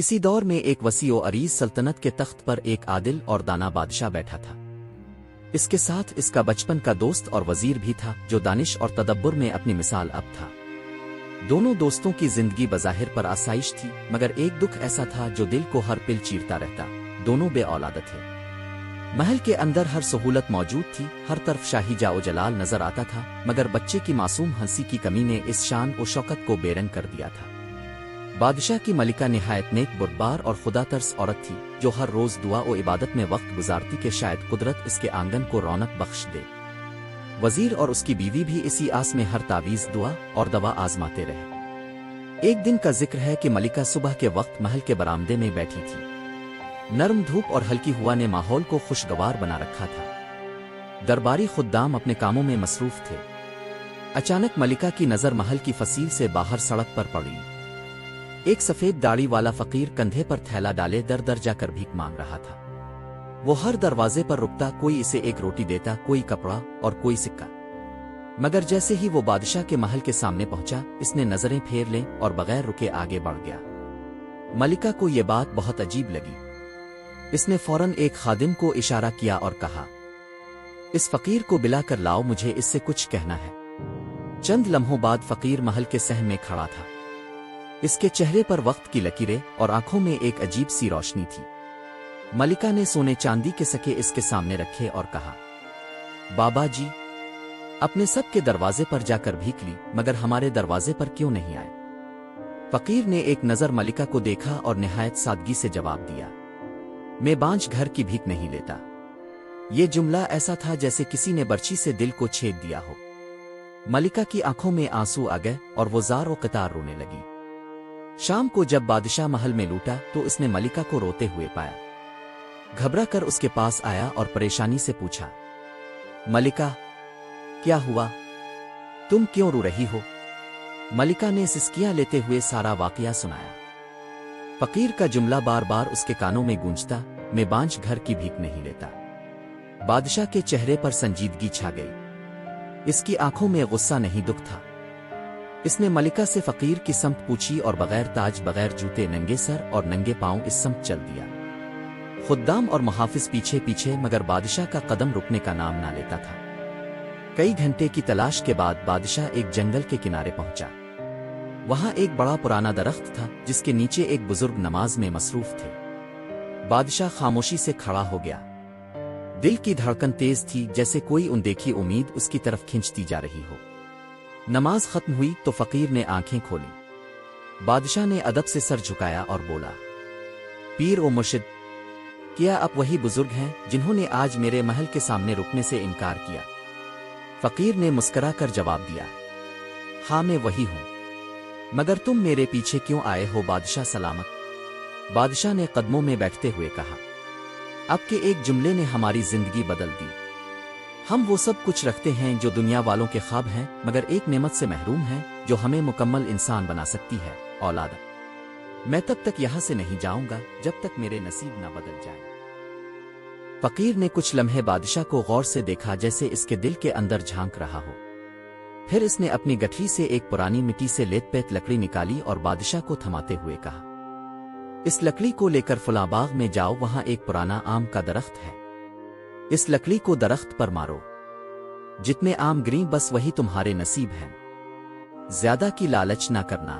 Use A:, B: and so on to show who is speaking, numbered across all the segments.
A: کسی دور میں ایک وسیع و عریض سلطنت کے تخت پر ایک عادل اور دانا بادشاہ بیٹھا تھا۔ اس کے ساتھ اس کا بچپن کا دوست اور وزیر بھی تھا جو دانش اور تدبر میں اپنی مثال اب تھا۔ دونوں دوستوں کی زندگی بظاہر پر آسائش تھی، مگر ایک دکھ ایسا تھا جو دل کو ہر پل چیرتا رہتا۔ دونوں بے اولاد تھے۔ محل کے اندر ہر سہولت موجود تھی، ہر طرف شاہی جا و جلال نظر آتا تھا، مگر بچے کی معصوم ہنسی کی کمی نے اس شان و شوکت کو بے رنگ کر دیا تھا۔ بادشاہ کی ملکہ نہایت نیک بردبار اور خدا ترس عورت تھی، جو ہر روز دعا و عبادت میں وقت گزارتی کہ شاید قدرت اس کے آنگن کو رونق بخش دے۔ وزیر اور اس کی بیوی بھی اسی آس میں ہر تعویذ دعا اور دوا آزماتے رہے۔ ایک دن کا ذکر ہے کہ ملکہ صبح کے وقت محل کے برآمدے میں بیٹھی تھی۔ نرم دھوپ اور ہلکی ہوا نے ماحول کو خوشگوار بنا رکھا تھا۔ درباری خدام اپنے کاموں میں مصروف تھے۔ اچانک ملکہ کی نظر محل کی فصیل سے باہر سڑک پر پڑی۔ ایک سفید داڑھی والا فقیر کندھے پر تھیلا ڈالے در در جا کر بھیک مانگ رہا تھا۔ وہ ہر دروازے پر رکتا، کوئی اسے ایک روٹی دیتا، کوئی کپڑا اور کوئی سکہ۔ مگر جیسے ہی وہ بادشاہ کے محل کے سامنے پہنچا، اس نے نظریں پھیر لیں اور بغیر رکے آگے بڑھ گیا۔ ملکہ کو یہ بات بہت عجیب لگی۔ اس نے فوراً ایک خادم کو اشارہ کیا اور کہا، اس فقیر کو بلا کر لاؤ، مجھے اس سے کچھ کہنا ہے۔ چند لمحوں بعد فقیر محل کے صحن میں کھڑا تھا۔ اس کے چہرے پر وقت کی لکیریں اور آنکھوں میں ایک عجیب سی روشنی تھی۔ ملکہ نے سونے چاندی کے سکے اس کے سامنے رکھے اور کہا، بابا جی، اپنے سب کے دروازے پر جا کر بھیک لی، مگر ہمارے دروازے پر کیوں نہیں آئے؟ فقیر نے ایک نظر ملکہ کو دیکھا اور نہایت سادگی سے جواب دیا، میں بانجھ گھر کی بھیک نہیں لیتا۔ یہ جملہ ایسا تھا جیسے کسی نے برچی سے دل کو چھید دیا ہو۔ ملکہ کی آنکھوں میں آنسو آ گئے اور وہ زار و قطار رونے لگی۔ شام کو جب بادشاہ محل میں لوٹا تو اس نے ملکہ کو روتے ہوئے پایا۔ گھبرا کر اس کے پاس آیا اور پریشانی سے پوچھا، ملکہ، کیا ہوا؟ تم کیوں رو رہی ہو؟ ملکہ نے سسکیاں لیتے ہوئے سارا واقعہ سنایا۔ فقیر کا جملہ بار بار اس کے کانوں میں گونجتا، میں بانجھ گھر کی بھیک نہیں لیتا۔ بادشاہ کے چہرے پر سنجیدگی چھا گئی۔ اس کی آنکھوں میں غصہ نہیں، دکھ تھا۔ اس نے ملکہ سے فقیر کی سمت پوچھی اور بغیر تاج، بغیر جوتے، ننگے سر اور ننگے پاؤں اس سمت چل دیا۔ خدام اور محافظ پیچھے پیچھے، مگر بادشاہ کا قدم رکنے کا نام نہ لیتا تھا۔ کئی گھنٹے کی تلاش کے بعد بادشاہ ایک جنگل کے کنارے پہنچا۔ وہاں ایک بڑا پرانا درخت تھا جس کے نیچے ایک بزرگ نماز میں مصروف تھے۔ بادشاہ خاموشی سے کھڑا ہو گیا۔ دل کی دھڑکن تیز تھی، جیسے کوئی اندیکھی امید اس کی طرف کھنچتی جا رہی ہو۔ نماز ختم ہوئی تو فقیر نے آنکھیں کھولیں۔ بادشاہ نے ادب سے سر جھکایا اور بولا، پیر و مرشد، کیا آپ وہی بزرگ ہیں جنہوں نے آج میرے محل کے سامنے رکنے سے انکار کیا؟ فقیر نے مسکرا کر جواب دیا، ہاں میں وہی ہوں، مگر تم میرے پیچھے کیوں آئے ہو؟ بادشاہ سلامت، بادشاہ نے قدموں میں بیٹھتے ہوئے کہا، آپ کے ایک جملے نے ہماری زندگی بدل دی۔ ہم وہ سب کچھ رکھتے ہیں جو دنیا والوں کے خواب ہیں، مگر ایک نعمت سے محروم ہیں جو ہمیں مکمل انسان بنا سکتی ہے، اولاد۔ میں تب تک یہاں سے نہیں جاؤں گا جب تک میرے نصیب نہ بدل جائے۔ فقیر نے کچھ لمحے بادشاہ کو غور سے دیکھا، جیسے اس کے دل کے اندر جھانک رہا ہو۔ پھر اس نے اپنی گٹھری سے ایک پرانی مٹی سے لیت پیت لکڑی نکالی اور بادشاہ کو تھماتے ہوئے کہا، اس لکڑی کو لے کر فلاں باغ میں جاؤ، وہاں ایک پرانا آم کا درخت ہے۔ اس لکڑی کو درخت پر مارو، جتنے آم گریں بس وہی تمہارے نصیب ہیں، زیادہ کی لالچ نہ کرنا۔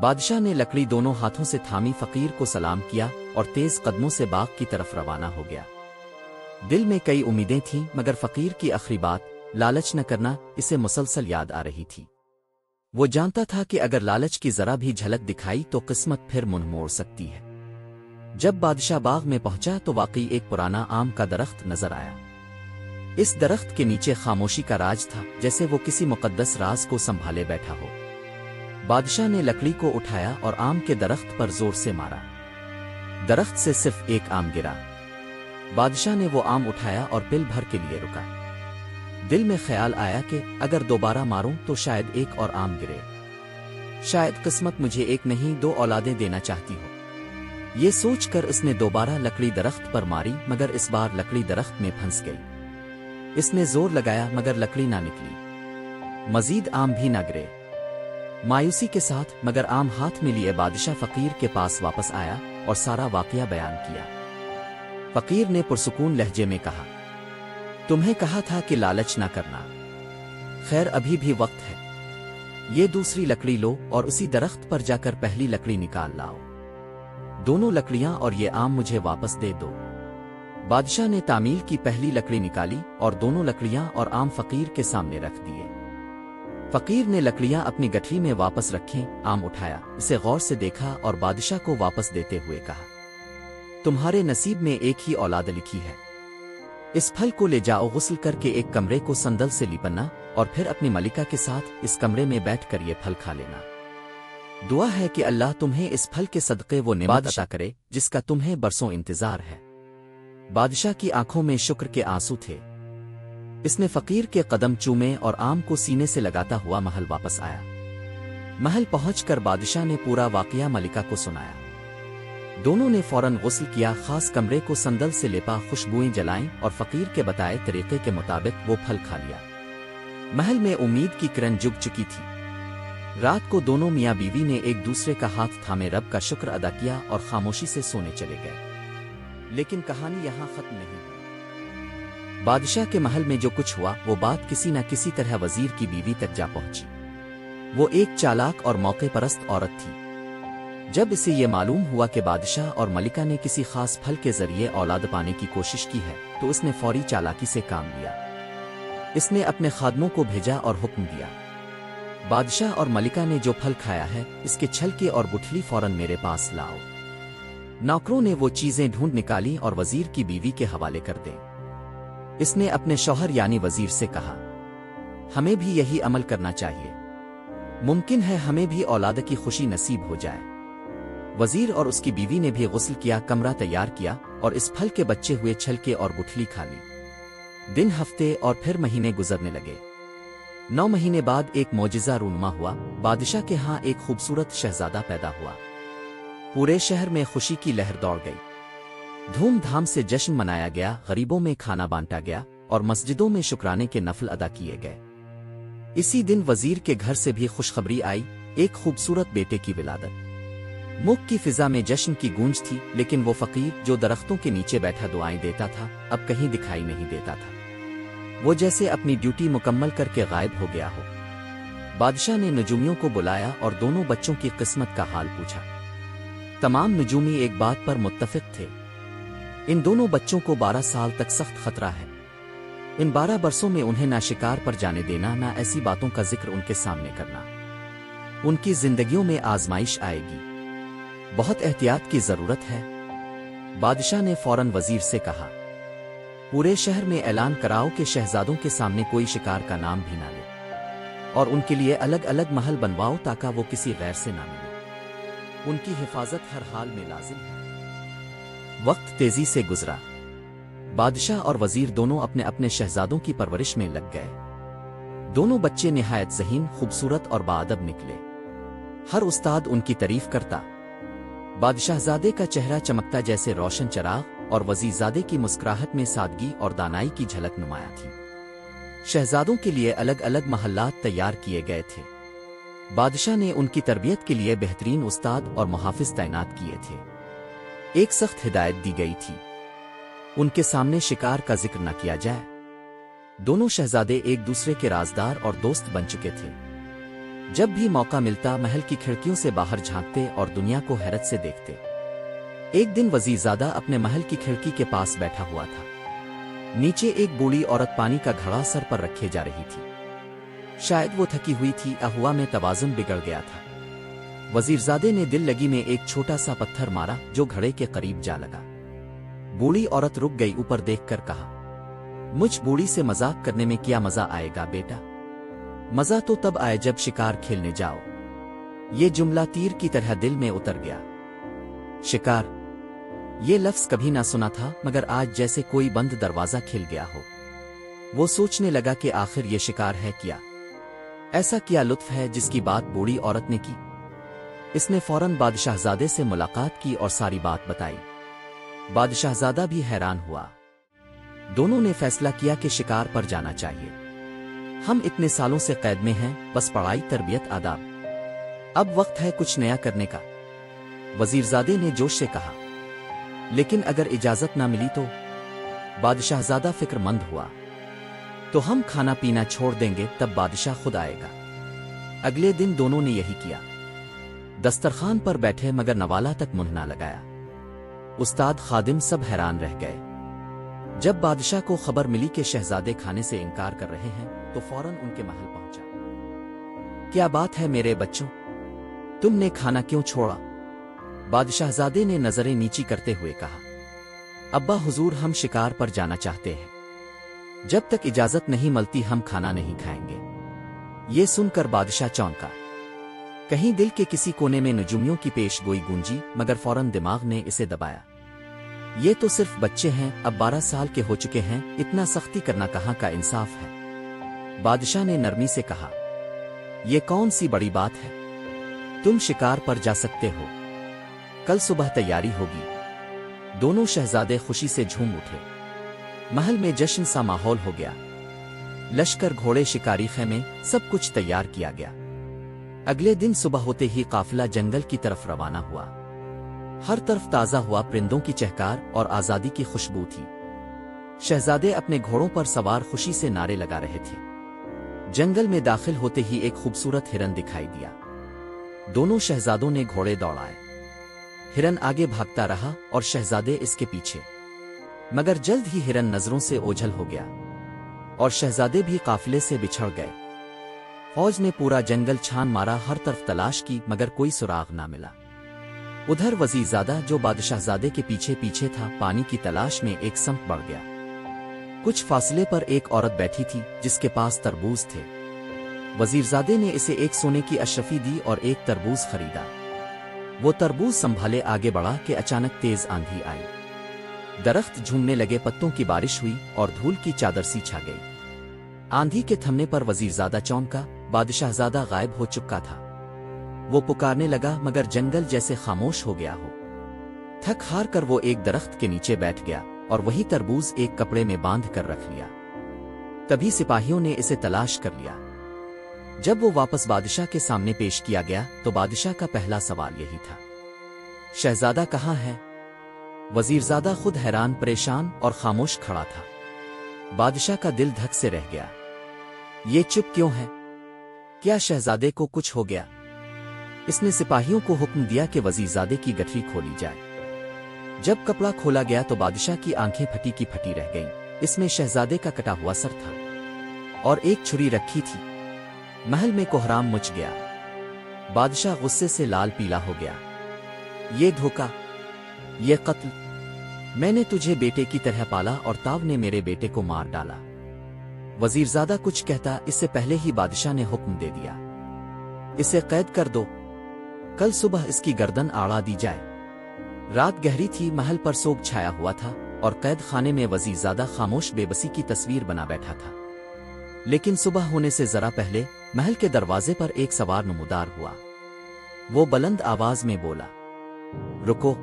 A: بادشاہ نے لکڑی دونوں ہاتھوں سے تھامی، فقیر کو سلام کیا اور تیز قدموں سے باغ کی طرف روانہ ہو گیا۔ دل میں کئی امیدیں تھیں، مگر فقیر کی آخری بات، لالچ نہ کرنا، اسے مسلسل یاد آ رہی تھی۔ وہ جانتا تھا کہ اگر لالچ کی ذرا بھی جھلک دکھائی تو قسمت پھر منہ موڑ سکتی ہے۔ جب بادشاہ باغ میں پہنچا تو واقعی ایک پرانا آم کا درخت نظر آیا۔ اس درخت کے نیچے خاموشی کا راج تھا، جیسے وہ کسی مقدس راز کو سنبھالے بیٹھا ہو۔ بادشاہ نے لکڑی کو اٹھایا اور آم کے درخت پر زور سے مارا۔ درخت سے صرف ایک آم گرا۔ بادشاہ نے وہ آم اٹھایا اور پل بھر کے لیے رکا۔ دل میں خیال آیا کہ اگر دوبارہ ماروں تو شاید ایک اور آم گرے، شاید قسمت مجھے ایک نہیں 2 اولادیں دینا چاہتی ہو۔ یہ سوچ کر اس نے دوبارہ لکڑی درخت پر ماری، مگر اس بار لکڑی درخت میں پھنس گئی۔ اس نے زور لگایا مگر لکڑی نہ نکلی، مزید آم بھی نہ گرے۔ مایوسی کے ساتھ مگر عام ہاتھ میں لیے بادشاہ فقیر کے پاس واپس آیا اور سارا واقعہ بیان کیا۔ فقیر نے پرسکون لہجے میں کہا، تمہیں کہا تھا کہ لالچ نہ کرنا، خیر ابھی بھی وقت ہے، یہ دوسری لکڑی لو اور اسی درخت پر جا کر پہلی لکڑی نکال لاؤ، دونوں لکڑیاں اور یہ آم مجھے واپس دے دو۔ بادشاہ نے تعمیل کی پہلی لکڑی نکالی اور دونوں لکڑیاں اور آم فقیر کے سامنے رکھ دیے۔ فقیر نے لکڑیاں اپنی گٹھری میں واپس رکھیں، آم اٹھایا، اسے غور سے دیکھا اور بادشاہ کو واپس دیتے ہوئے کہا، تمہارے نصیب میں ایک ہی اولاد لکھی ہے، اس پھل کو لے جاؤ، غسل کر کے ایک کمرے کو سندل سے لیپنا اور پھر اپنی ملکہ کے ساتھ اس کمرے میں بیٹھ کر یہ پھل کھا لینا۔ دعا ہے کہ اللہ تمہیں اس پھل کے صدقے وہ نعمت عطا کرے جس کا تمہیں برسوں انتظار ہے۔ بادشاہ کی آنکھوں میں شکر کے آنسو تھے، اس نے فقیر کے قدم چومے اور آم کو سینے سے لگاتا ہوا محل واپس آیا۔ محل پہنچ کر بادشاہ نے پورا واقعہ ملکہ کو سنایا۔ دونوں نے فوراً غسل کیا، خاص کمرے کو سندل سے لیپا، خوشبوئیں جلائیں اور فقیر کے بتائے طریقے کے مطابق وہ پھل کھا لیا۔ محل میں امید کی کرن جگ چکی تھی۔ رات کو دونوں میاں بیوی نے ایک دوسرے کا ہاتھ تھامے رب کا شکر ادا کیا اور خاموشی سے سونے چلے گئے۔ لیکن کہانی یہاں ختم نہیں ہوئی۔ بادشاہ کے محل میں جو کچھ ہوا وہ بات کسی نہ کسی طرح وزیر کی بیوی تک جا پہنچی۔ وہ ایک چالاک اور موقع پرست عورت تھی۔ جب اسے یہ معلوم ہوا کہ بادشاہ اور ملکہ نے کسی خاص پھل کے ذریعے اولاد پانے کی کوشش کی ہے تو اس نے فوری چالاکی سے کام لیا۔ اس نے اپنے خادموں کو بھیجا اور حکم دیا، بادشاہ اور ملکہ نے جو پھل کھایا ہے اس کے چھلکے اور گٹھلی فوراً میرے پاس لاؤ۔ نوکروں نے وہ چیزیں ڈھونڈ نکالی اور وزیر کی بیوی کے حوالے کر دیں۔ اس نے اپنے شوہر یعنی وزیر سے کہا، ہمیں بھی یہی عمل کرنا چاہیے، ممکن ہے ہمیں بھی اولاد کی خوشی نصیب ہو جائے۔ وزیر اور اس کی بیوی نے بھی غسل کیا، کمرہ تیار کیا اور اس پھل کے بچے ہوئے چھلکے اور گٹھلی کھا لی۔ دن، ہفتے اور پھر مہینے گزرنے لگے۔ 9 مہینے بعد ایک معجزہ رونما ہوا، بادشاہ کے ہاں ایک خوبصورت شہزادہ پیدا ہوا۔ پورے شہر میں خوشی کی لہر دوڑ گئی، دھوم دھام سے جشن منایا گیا، غریبوں میں کھانا بانٹا گیا اور مسجدوں میں شکرانے کے نفل ادا کیے گئے۔ اسی دن وزیر کے گھر سے بھی خوشخبری آئی، ایک خوبصورت بیٹے کی ولادت۔ ملک کی فضا میں جشن کی گونج تھی، لیکن وہ فقیر جو درختوں کے نیچے بیٹھا دعائیں دیتا تھا اب کہیں دکھائی نہیں دیتا تھا، وہ جیسے اپنی ڈیوٹی مکمل کر کے غائب ہو گیا ہو۔ بادشاہ نے نجومیوں کو بلایا اور دونوں بچوں کی قسمت کا حال پوچھا۔ تمام نجومی ایک بات پر متفق تھے، ان دونوں بچوں کو 12 سال تک سخت خطرہ ہے۔ ان 12 برسوں میں انہیں نہ شکار پر جانے دینا، نہ ایسی باتوں کا ذکر ان کے سامنے کرنا۔ ان کی زندگیوں میں آزمائش آئے گی، بہت احتیاط کی ضرورت ہے۔ بادشاہ نے فوراً وزیر سے کہا، پورے شہر میں اعلان کراؤ کہ شہزادوں کے سامنے کوئی شکار کا نام بھی نہ لے اور ان کے لیے الگ الگ محل بنواؤ تاکہ وہ کسی غیر سے نہ ملے۔ ان کی حفاظت ہر حال میں لازم ہے۔ وقت تیزی سے گزرا، بادشاہ اور وزیر دونوں اپنے اپنے شہزادوں کی پرورش میں لگ گئے۔ دونوں بچے نہایت ذہین، خوبصورت اور باادب نکلے۔ ہر استاد ان کی تعریف کرتا۔ بادشاہ زادے کا چہرہ چمکتا جیسے روشن چراغ اور وزیر زادے کی مسکراہٹ میں سادگی اور دانائی کی جھلک نمایاں تھی۔ شہزادوں کے لیے الگ الگ محلات تیار کیے گئے تھے۔ بادشاہ نے ان کی تربیت کے لیے بہترین استاد اور محافظ تعینات کیے تھے۔ ایک سخت ہدایت دی گئی تھی، ان کے سامنے شکار کا ذکر نہ کیا جائے۔ دونوں شہزادے ایک دوسرے کے رازدار اور دوست بن چکے تھے۔ جب بھی موقع ملتا محل کی کھڑکیوں سے باہر جھانکتے اور دنیا کو حیرت سے دیکھتے۔ ایک دن وزیر زادہ اپنے محل کی کھڑکی کے پاس بیٹھا ہوا تھا، نیچے ایک بوڑھی عورت پانی کا گھڑا سر پر رکھے جا رہی تھی۔ شاید وہ تھکی ہوئی تھی، ہوا میں توازن بگڑ گیا تھا۔ وزیر زادے نے دل لگی میں ایک چھوٹا سا پتھر مارا جو گھڑے کے قریب جا لگا۔ بوڑھی عورت رک گئی، اوپر دیکھ کر کہا، مجھ بوڑھی سے مذاق کرنے میں کیا مزہ آئے گا بیٹا؟ مزہ تو تب آئے جب شکار کھیلنے جاؤ۔ یہ جملہ تیر کی طرح دل میں اتر گیا۔ شکار، یہ لفظ کبھی نہ سنا تھا مگر آج جیسے کوئی بند دروازہ کھل گیا ہو۔ وہ سوچنے لگا کہ آخر یہ شکار ہے کیا؟ ایسا کیا لطف ہے جس کی بات بوڑھی عورت نے کی؟ اس نے فوراً بادشاہ زادے سے ملاقات کی اور ساری بات بتائی۔ بادشاہ زادہ بھی حیران ہوا۔ دونوں نے فیصلہ کیا کہ شکار پر جانا چاہیے۔ ہم اتنے سالوں سے قید میں ہیں، بس پڑھائی، تربیت، آداب اب وقت ہے کچھ نیا کرنے کا، وزیرزادے نے جوش سے کہا۔ لیکن اگر اجازت نہ ملی تو؟ بادشاہ زادہ فکر مند ہوا۔ تو ہم کھانا پینا چھوڑ دیں گے، تب بادشاہ خود آئے گا۔ اگلے دن دونوں نے یہی کیا۔ دسترخوان پر بیٹھے مگر نوالا تک منہ نہ لگایا۔ استاد خادم سب حیران رہ گئے۔ جب بادشاہ کو خبر ملی کہ شہزادے کھانے سے انکار کر رہے ہیں تو فوراً ان کے محل پہنچا۔ کیا بات ہے میرے بچوں، تم نے کھانا کیوں چھوڑا؟ بادشاہ زادے نے نظریں نیچی کرتے ہوئے کہا۔ ابا حضور، ہم شکار پر جانا چاہتے ہیں، جب تک اجازت نہیں ملتی ہم کھانا نہیں کھائیں گے۔ یہ سن کر بادشاہ چونکا۔ کہیں دل کے کسی کونے میں نجومیوں کی پیش گوئی گونجی، مگر فوراً دماغ نے اسے دبایا۔ یہ تو صرف بچے ہیں، اب 12 سال کے ہو چکے ہیں، اتنا سختی کرنا کہاں کا انصاف ہے؟ بادشاہ نے نرمی سے کہا۔ یہ کون سی بڑی بات ہے؟ تم شکار پر جا سکتے ہو، کل صبح تیاری ہوگی۔ دونوں شہزادے خوشی سے جھوم اٹھے۔ محل میں جشن سا ماحول ہو گیا۔ لشکر، گھوڑے، شکاری، خیمے، سب کچھ تیار کیا گیا۔ اگلے دن صبح ہوتے ہی قافلہ جنگل کی طرف روانہ ہوا۔ ہر طرف تازہ ہوا پرندوں کی چہکار اور آزادی کی خوشبو تھی۔ شہزادے اپنے گھوڑوں پر سوار خوشی سے نعرے لگا رہے تھے۔ جنگل میں داخل ہوتے ہی ایک خوبصورت ہرن دکھائی دیا۔ دونوں شہزادوں نے گھوڑے دوڑائے۔ ہرن آگے بھاگتا رہا اور شہزادے اس کے پیچھے، مگر جلد ہی ہرن نظروں سے اوجھل ہو گیا اور شہزادے بھی قافلے سے بچھڑ گئے۔ فوج نے پورا جنگل چھان مارا، ہر طرف تلاش کی مگر کوئی سراغ نہ ملا۔ ادھر وزیرزادہ جو بادشاہ زادے کے پیچھے پیچھے تھا، پانی کی تلاش میں ایک سمت بڑھ گیا۔ کچھ فاصلے پر ایک عورت بیٹھی تھی جس کے پاس تربوز تھے۔ وزیرزادے نے اسے ایک سونے کی اشرفی دی اور ایک تربوز خریدا۔ وہ تربوز سنبھالے آگے بڑھا کہ اچانک تیز آندھی آئی۔ درخت جھومنے لگے، پتوں کی بارش ہوئی اور دھول کی چادر سی چھا گئی۔ آندھی کے تھمنے پر وزیرزادہ چونکا، بادشاہ زادہ غائب ہو چکا تھا۔ وہ پکارنے لگا مگر جنگل جیسے خاموش ہو گیا ہو۔ تھک ہار کر وہ ایک درخت کے نیچے بیٹھ گیا اور وہی تربوز ایک کپڑے میں باندھ کر رکھ لیا۔ تبھی سپاہیوں نے اسے تلاش کر لیا۔ جب وہ واپس بادشاہ کے سامنے پیش کیا گیا تو بادشاہ کا پہلا سوال یہی تھا، شہزادہ کہاں ہے؟ وزیرزادہ خود حیران، پریشان اور خاموش کھڑا تھا۔ بادشاہ کا دل دھک سے رہ گیا۔ یہ چپ کیوں ہے؟ کیا شہزادے کو کچھ ہو گیا؟ اس نے سپاہیوں کو حکم دیا کہ وزیرزادے کی گٹھری کھولی جائے۔ جب کپڑا کھولا گیا تو بادشاہ کی آنکھیں پھٹی کی پھٹی رہ گئیں۔ اس میں شہزادے کا کٹا ہوا سر تھا اور ایک چھری رکھی تھی۔ محل میں کوہرام مچ گیا۔ بادشاہ غصے سے لال پیلا ہو گیا۔ یہ دھوکہ، یہ قتل! میں نے تجھے بیٹے کی طرح پالا اور تاو نے میرے بیٹے کو مار ڈالا۔ وزیرزادہ کچھ کہتا اس سے پہلے ہی بادشاہ نے حکم دے دیا، اسے قید کر دو، کل صبح اس کی گردن اڑا دی جائے۔ رات گہری تھی، محل پر سوگ چھایا ہوا تھا اور قید خانے میں وزیرزادہ خاموش بے بسی کی تصویر بنا بیٹھا تھا۔ لیکن صبح ہونے سے ذرا پہلے محل کے دروازے پر ایک سوار نمودار ہوا۔ وہ بلند آواز میں بولا، رکو،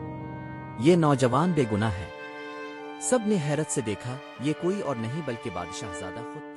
A: یہ نوجوان بے گناہ ہے۔ سب نے حیرت سے دیکھا، یہ کوئی اور نہیں بلکہ بادشاہ زادہ خود